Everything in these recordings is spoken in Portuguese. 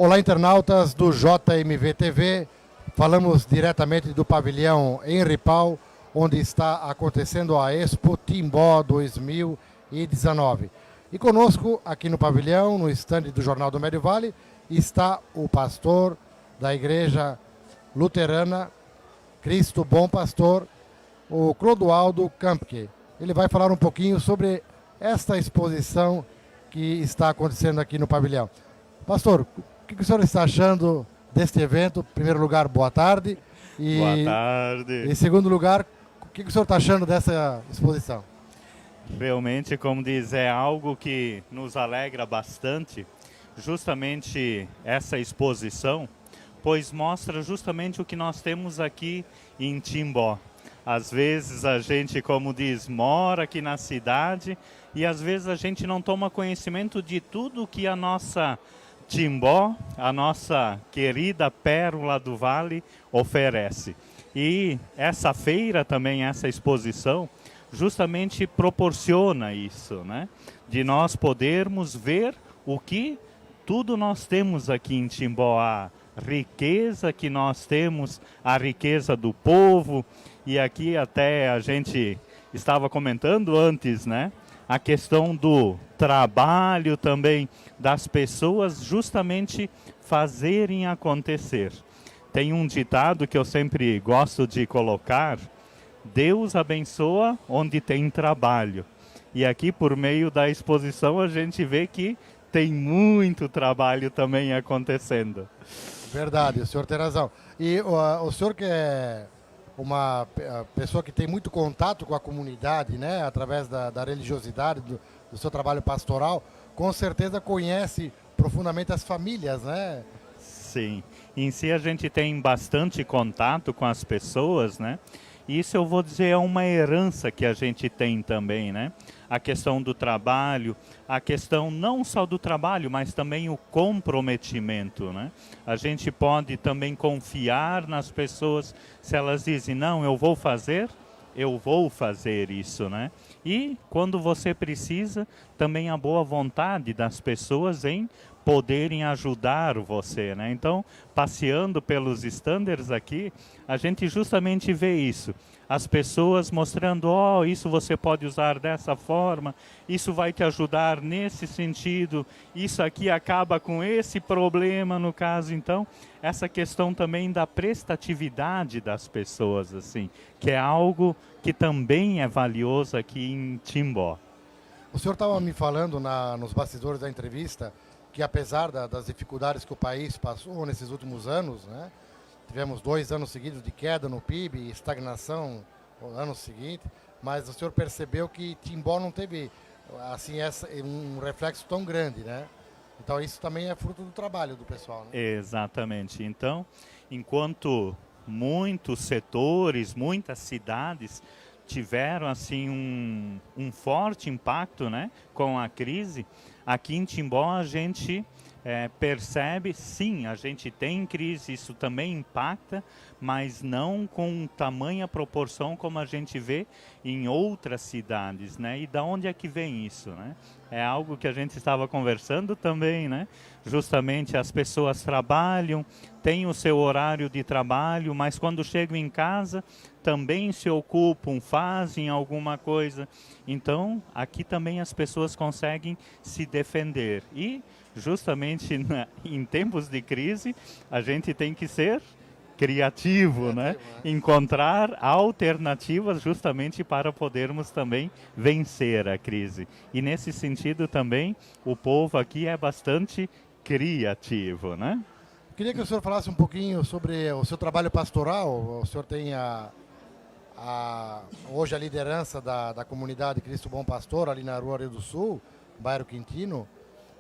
Olá, internautas do JMV TV. Falamos diretamente do pavilhão Henri Pau, onde está acontecendo a Expo Timbó 2019. E conosco, aqui no pavilhão, no estande do Jornal do Médio Vale, está o pastor da Igreja Luterana Cristo Bom Pastor, o Clodoaldo Campke. Ele vai falar um pouquinho sobre esta exposição que está acontecendo aqui no pavilhão. Pastor, o que o senhor está achando deste evento? Em primeiro lugar, boa tarde. Boa tarde. Em segundo lugar, o que o senhor está achando dessa exposição? Realmente, como diz, é algo que nos alegra bastante, justamente essa exposição, pois mostra justamente o que nós temos aqui em Timbó. Às vezes a gente, como diz, mora aqui na cidade e às vezes a gente não toma conhecimento de tudo que a nossa Timbó, a nossa querida Pérola do Vale, oferece. E essa feira também, essa exposição, justamente proporciona isso, né? De nós podermos ver o que tudo nós temos aqui em Timbó, a riqueza que nós temos, a riqueza do povo. E aqui até a gente estava comentando antes, né? A questão do trabalho também das pessoas justamente fazerem acontecer. Tem um ditado que eu sempre gosto de colocar: Deus abençoa onde tem trabalho. E aqui, por meio da exposição, a gente vê que tem muito trabalho também acontecendo. Verdade, o senhor tem razão. E o senhor que é uma pessoa que tem muito contato com a comunidade, né, através da religiosidade, do seu trabalho pastoral, com certeza conhece profundamente as famílias, né? Sim, em si a gente tem bastante contato com as pessoas, né? Isso eu vou dizer é uma herança que a gente tem também, né? A questão do trabalho, a questão não só do trabalho, mas também o comprometimento, né? A gente pode também confiar nas pessoas se elas dizem, não, eu vou fazer isso, né? E quando você precisa, também a boa vontade das pessoas em poderem ajudar você, né? Então, passeando pelos standers aqui, a gente justamente vê isso. As pessoas mostrando, isso você pode usar dessa forma, isso vai te ajudar nesse sentido, isso aqui acaba com esse problema no caso. Então, essa questão também da prestatividade das pessoas, assim, que é algo que também é valioso aqui em Timbó. O senhor estava me falando nos bastidores da entrevista que apesar das dificuldades que o país passou nesses últimos anos, né, tivemos 2 anos seguidos de queda no PIB e estagnação no ano seguinte, mas o senhor percebeu que Timbó não teve assim, um reflexo tão grande, né? Então isso também é fruto do trabalho do pessoal, né? Exatamente. Então, enquanto muitos setores, muitas cidades tiveram assim um forte impacto, né, com a crise, aqui em Timbó a gente percebe, sim, a gente tem crise, isso também impacta, mas não com tamanha proporção como a gente vê em outras cidades, né? E da onde é que vem isso, né? É algo que a gente estava conversando também, né? Justamente as pessoas trabalham, têm o seu horário de trabalho, mas quando chegam em casa também se ocupam, fazem alguma coisa. Então, aqui também as pessoas conseguem se defender. E justamente em tempos de crise, a gente tem que ser criativo, né? Encontrar alternativas justamente para podermos também vencer a crise. E nesse sentido também, o povo aqui é bastante criativo, né? Queria que o senhor falasse um pouquinho sobre o seu trabalho pastoral. O senhor tem hoje a liderança da comunidade Cristo Bom Pastor, ali na Rua Rio do Sul, bairro Quintino,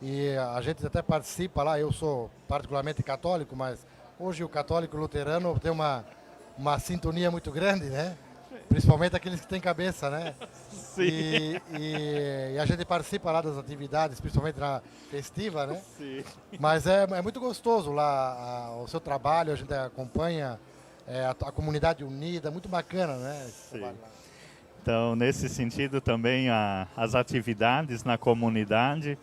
e a gente até participa lá. Eu sou particularmente católico, mas hoje o católico luterano tem uma sintonia muito grande, né? Principalmente aqueles que têm cabeça, né? Sim. E a gente participa lá das atividades, principalmente na festiva, né? Sim. Mas é muito gostoso lá o seu trabalho, a gente acompanha a comunidade unida, muito bacana, né? Esse Sim. trabalho lá. Então, nesse sentido também, as atividades na comunidade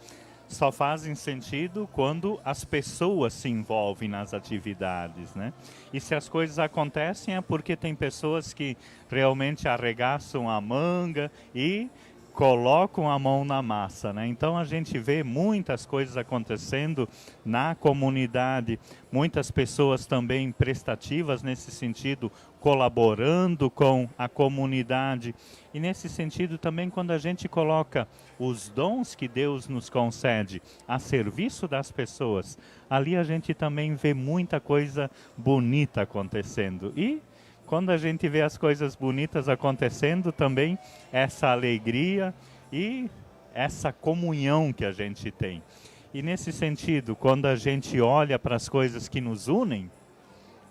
só fazem sentido quando as pessoas se envolvem nas atividades, né? E se as coisas acontecem é porque tem pessoas que realmente arregaçam a manga e colocam a mão na massa, né? Então a gente vê muitas coisas acontecendo na comunidade, muitas pessoas também prestativas nesse sentido, colaborando com a comunidade. E nesse sentido também quando a gente coloca os dons que Deus nos concede a serviço das pessoas, ali a gente também vê muita coisa bonita acontecendo. E quando a gente vê as coisas bonitas acontecendo também, essa alegria e essa comunhão que a gente tem. E nesse sentido, quando a gente olha para as coisas que nos unem,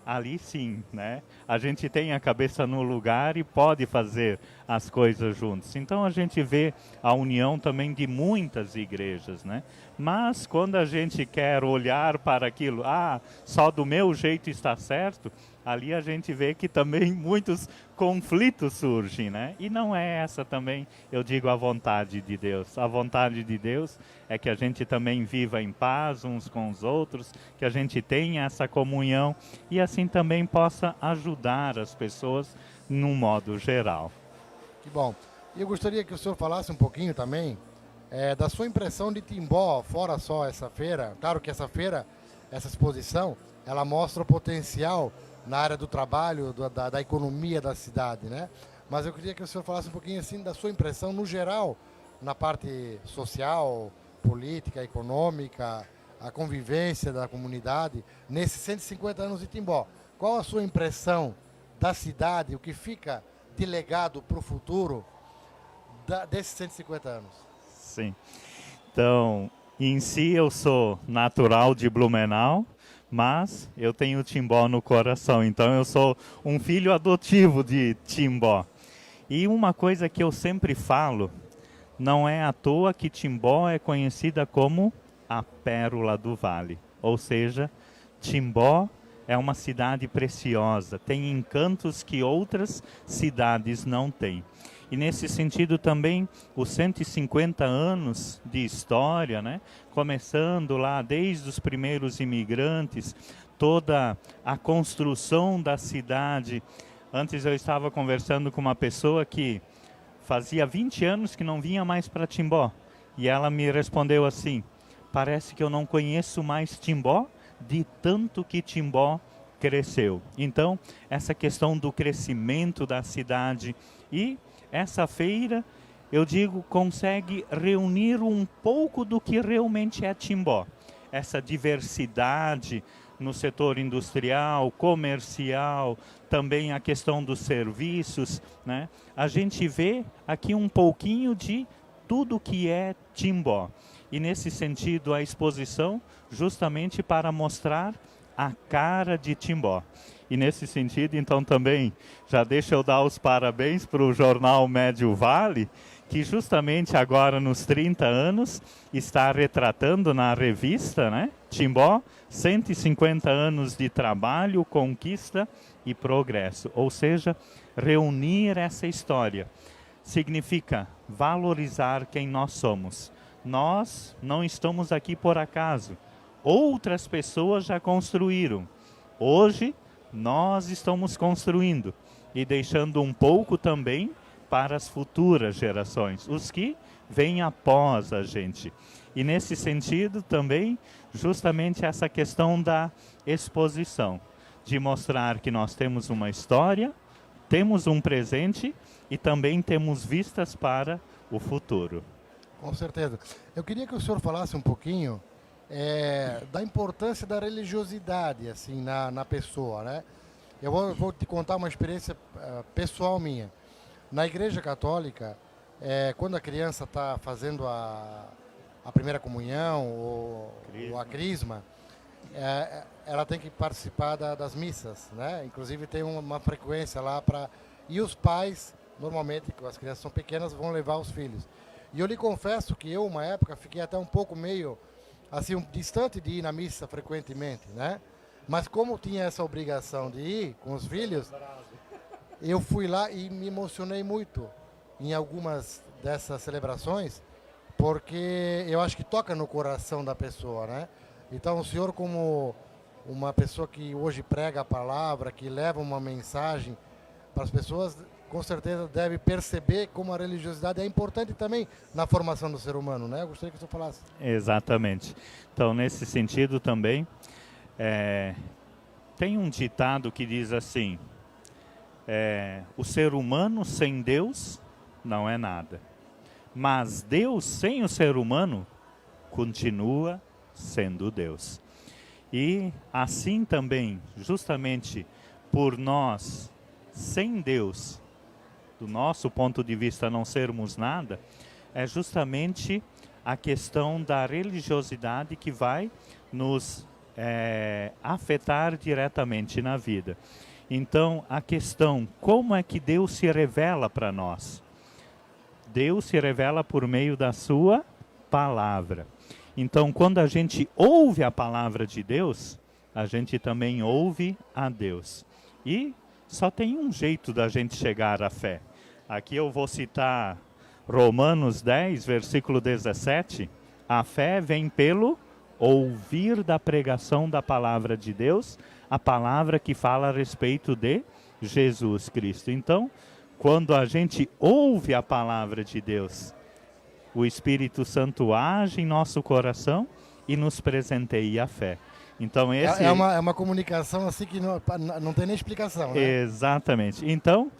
ali sim, né? A gente tem a cabeça no lugar e pode fazer as coisas juntos. Então a gente vê a união também de muitas igrejas, né? Mas quando a gente quer olhar para aquilo, só do meu jeito está certo, ali a gente vê que também muitos conflitos surgem, né? E não é essa também, eu digo, a vontade de Deus. A vontade de Deus é que a gente também viva em paz uns com os outros, que a gente tenha essa comunhão e assim também possa ajudar as pessoas num modo geral. Que bom. E eu gostaria que o senhor falasse um pouquinho também da sua impressão de Timbó, fora só essa feira. Claro que essa feira, essa exposição, ela mostra o potencial na área do trabalho, da economia da cidade, né? Mas eu queria que o senhor falasse um pouquinho assim da sua impressão no geral, na parte social, política, econômica, a convivência da comunidade, nesses 150 anos de Timbó. Qual a sua impressão da cidade, o que fica de legado para o futuro desses 150 anos? Sim. Então, em si eu sou natural de Blumenau, mas eu tenho Timbó no coração, então eu sou um filho adotivo de Timbó. E uma coisa que eu sempre falo, não é à toa que Timbó é conhecida como a Pérola do Vale. Ou seja, Timbó é uma cidade preciosa, tem encantos que outras cidades não têm. E nesse sentido também, os 150 anos de história, né? Começando lá desde os primeiros imigrantes, toda a construção da cidade. Antes eu estava conversando com uma pessoa que fazia 20 anos que não vinha mais para Timbó. E ela me respondeu assim, parece que eu não conheço mais Timbó, de tanto que Timbó cresceu. Então, essa questão do crescimento da cidade e essa feira, eu digo, consegue reunir um pouco do que realmente é Timbó. Essa diversidade no setor industrial, comercial, também a questão dos serviços, né? A gente vê aqui um pouquinho de tudo que é Timbó. E nesse sentido a exposição justamente para mostrar a cara de Timbó. E nesse sentido, então, também, já deixa eu dar os parabéns para o jornal Médio Vale, que justamente agora, nos 30 anos, está retratando na revista, né, Timbó, 150 anos de trabalho, conquista e progresso. Ou seja, reunir essa história significa valorizar quem nós somos. Nós não estamos aqui por acaso. Outras pessoas já construíram. Hoje, nós estamos construindo e deixando um pouco também para as futuras gerações, os que vêm após a gente. E nesse sentido também, justamente essa questão da exposição, de mostrar que nós temos uma história, temos um presente e também temos vistas para o futuro. Com certeza. Eu queria que o senhor falasse um pouquinho da importância da religiosidade assim na pessoa, né? Eu vou te contar uma experiência pessoal minha. Na Igreja Católica, quando a criança está fazendo a primeira comunhão ou a crisma, ela tem que participar das missas, né? Inclusive tem uma frequência lá para... E os pais, normalmente, quando as crianças são pequenas, vão levar os filhos. E eu lhe confesso que eu, uma época, fiquei até um pouco meio assim, distante de ir na missa frequentemente, né? Mas como tinha essa obrigação de ir com os filhos, eu fui lá e me emocionei muito em algumas dessas celebrações, porque eu acho que toca no coração da pessoa, né? Então o senhor, como uma pessoa que hoje prega a palavra, que leva uma mensagem para as pessoas, com certeza deve perceber como a religiosidade é importante também na formação do ser humano, né? Eu gostaria que o senhor falasse. Exatamente. Então, nesse sentido também, tem um ditado que diz assim, o ser humano sem Deus não é nada, mas Deus sem o ser humano continua sendo Deus. E assim também, justamente por nós, sem Deus, do nosso ponto de vista não sermos nada, é justamente a questão da religiosidade que vai nos afetar diretamente na vida. Então, a questão, como é que Deus se revela para nós? Deus se revela por meio da sua palavra. Então, quando a gente ouve a palavra de Deus, a gente também ouve a Deus. E só tem um jeito da gente chegar à fé. Aqui eu vou citar Romanos 10, versículo 17. A fé vem pelo ouvir da pregação da palavra de Deus, a palavra que fala a respeito de Jesus Cristo. Então, quando a gente ouve a palavra de Deus, o Espírito Santo age em nosso coração e nos presenteia a fé. Então, É uma comunicação assim que não tem nem explicação, né? Exatamente. Então,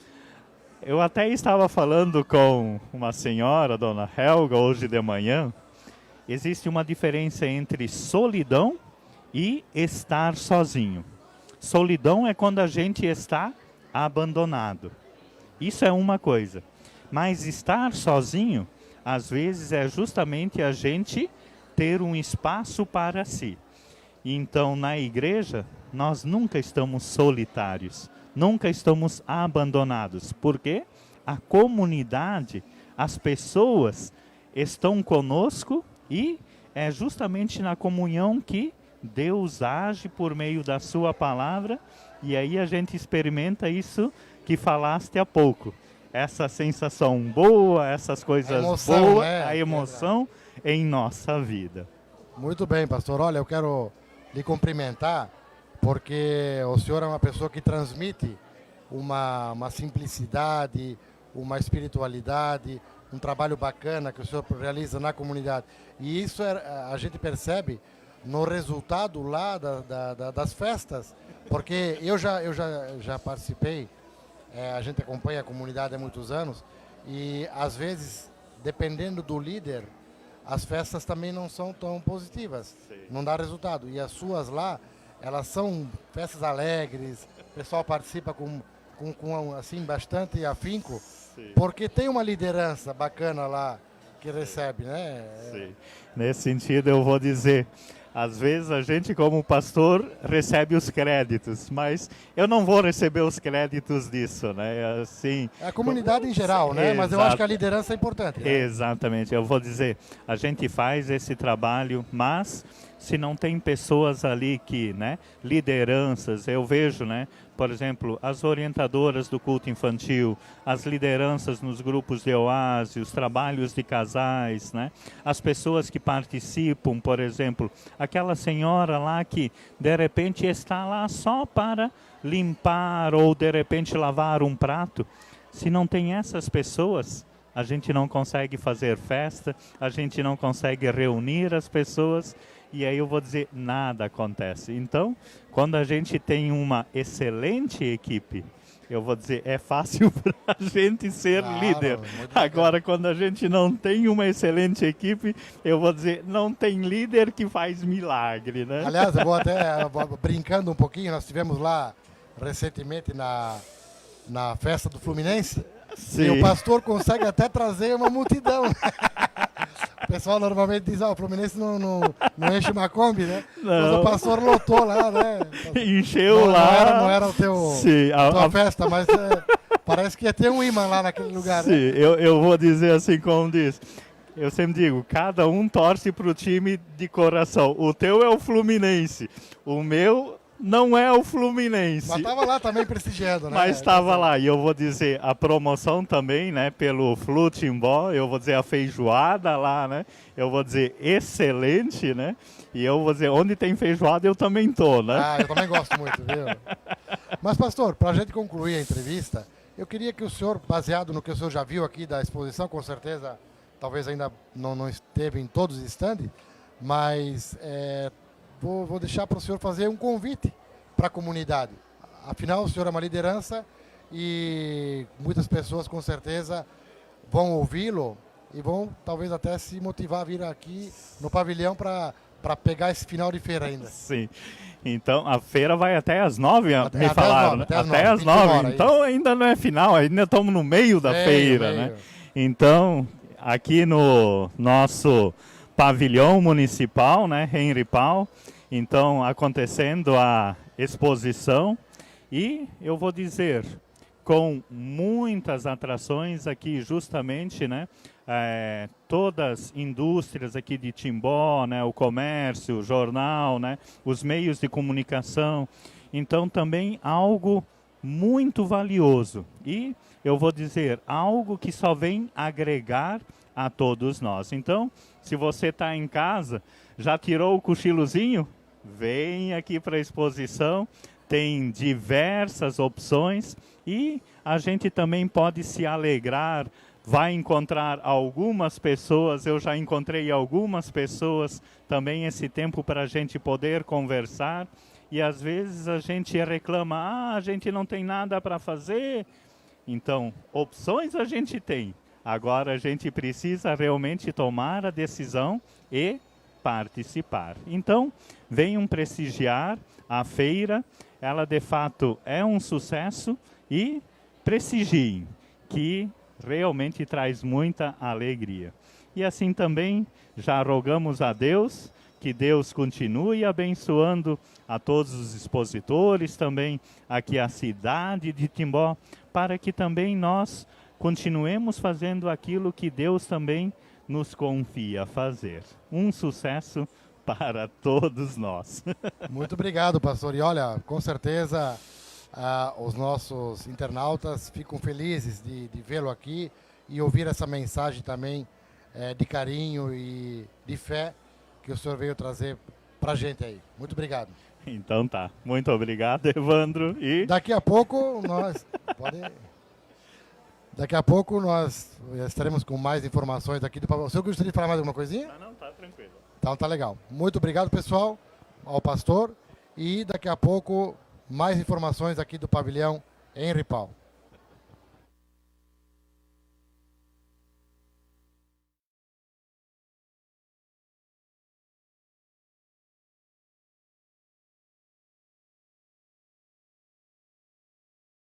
eu até estava falando com uma senhora, dona Helga, hoje de manhã. Existe uma diferença entre solidão e estar sozinho. Solidão é quando a gente está abandonado. Isso é uma coisa. Mas estar sozinho, às vezes, é justamente a gente ter um espaço para si. Então, na igreja, nós nunca estamos solitários, nunca estamos abandonados. Porque a comunidade, as pessoas estão conosco e é justamente na comunhão que Deus age por meio da sua palavra, e aí a gente experimenta isso que falaste há pouco. Essa sensação boa, essas coisas boas, né? A emoção em nossa vida. Muito bem, pastor. Olha, eu quero lhe cumprimentar, porque o senhor é uma pessoa que transmite uma simplicidade, uma espiritualidade, um trabalho bacana que o senhor realiza na comunidade. E isso a gente percebe no resultado lá das festas, porque eu já participei, a gente acompanha a comunidade há muitos anos, e às vezes, dependendo do líder, as festas também não são tão positivas, não dá resultado. E as suas lá, elas são festas alegres, o pessoal participa com assim, bastante afinco, porque tem uma liderança bacana lá que recebe, né? Sim. Nesse sentido, eu vou dizer, às vezes a gente como pastor recebe os créditos, mas eu não vou receber os créditos disso, né? Assim, a comunidade em geral, né? Mas eu acho que a liderança é importante, né? Exatamente, eu vou dizer, a gente faz esse trabalho, mas se não tem pessoas ali que, né, lideranças, eu vejo, né, por exemplo, as orientadoras do culto infantil, as lideranças nos grupos de oásis, os trabalhos de casais, né, as pessoas que participam, por exemplo, aquela senhora lá que de repente está lá só para limpar ou de repente lavar um prato. Se não tem essas pessoas, a gente não consegue fazer festa, a gente não consegue reunir as pessoas. E aí eu vou dizer, nada acontece. Então, quando a gente tem uma excelente equipe, eu vou dizer, é fácil para a gente ser líder. Agora, quando a gente não tem uma excelente equipe, eu vou dizer, não tem líder que faz milagre, né? Aliás, eu vou até brincando um pouquinho, nós estivemos lá recentemente na festa do Fluminense. Sim. E o pastor consegue até trazer uma multidão. O pessoal normalmente diz, o Fluminense não enche uma Kombi, né? Não. Mas o pastor lotou lá, né? Encheu lá. Não era o tua festa, mas parece que ia ter um imã lá naquele lugar. Sim, né? eu vou dizer assim como diz. Eu sempre digo, cada um torce para o time de coração. O teu é o Fluminense, o meu não é o Fluminense. Mas estava lá também prestigiando, né? Mas estava lá, e eu vou dizer, a promoção também, né, pelo Flutimbó, eu vou dizer a feijoada lá, né, eu vou dizer excelente, né, e eu vou dizer, onde tem feijoada eu também tô, né. Ah, eu também gosto muito, viu? Mas, pastor, para a gente concluir a entrevista, eu queria que o senhor, baseado no que o senhor já viu aqui da exposição, com certeza, talvez ainda não esteve em todos os stands, mas vou deixar para o senhor fazer um convite para a comunidade. Afinal, o senhor é uma liderança e muitas pessoas, com certeza, vão ouvi-lo e vão talvez até se motivar a vir aqui no pavilhão para pegar esse final de feira ainda. Sim. Então, a feira vai até às 9, me até falaram, né? Até às 9. Então, ainda não é final, ainda estamos no meio da feira, né? Então, aqui no nosso pavilhão municipal, né, Henri Pau, então, acontecendo a exposição e eu vou dizer, com muitas atrações aqui justamente, né, todas indústrias aqui de Timbó, né, o comércio, o jornal, né, os meios de comunicação, então também algo muito valioso e eu vou dizer, algo que só vem agregar a todos nós. Então, se você está em casa, já tirou o cochilozinho? Vem aqui para a exposição, tem diversas opções e a gente também pode se alegrar, vai encontrar algumas pessoas, eu já encontrei algumas pessoas também esse tempo para a gente poder conversar e às vezes a gente reclama, a gente não tem nada para fazer, então opções a gente tem, agora a gente precisa realmente tomar a decisão e participar. Então, venham prestigiar a feira, ela de fato é um sucesso e prestigiem, que realmente traz muita alegria. E assim também já rogamos a Deus, que Deus continue abençoando a todos os expositores, também aqui a cidade de Timbó, para que também nós continuemos fazendo aquilo que Deus também nos confia fazer. Um sucesso para todos nós. Muito obrigado, pastor. E olha, com certeza os nossos internautas ficam felizes de vê-lo aqui e ouvir essa mensagem também de carinho e de fé que o senhor veio trazer para a gente aí. Muito obrigado. Então tá. Muito obrigado, Evandro. E daqui a pouco nós... Daqui a pouco nós estaremos com mais informações aqui do pavilhão. O senhor gostaria de falar mais alguma coisinha? Não, tá tranquilo. Então tá legal. Muito obrigado, pessoal, ao pastor. E daqui a pouco mais informações aqui do pavilhão Henri Pau.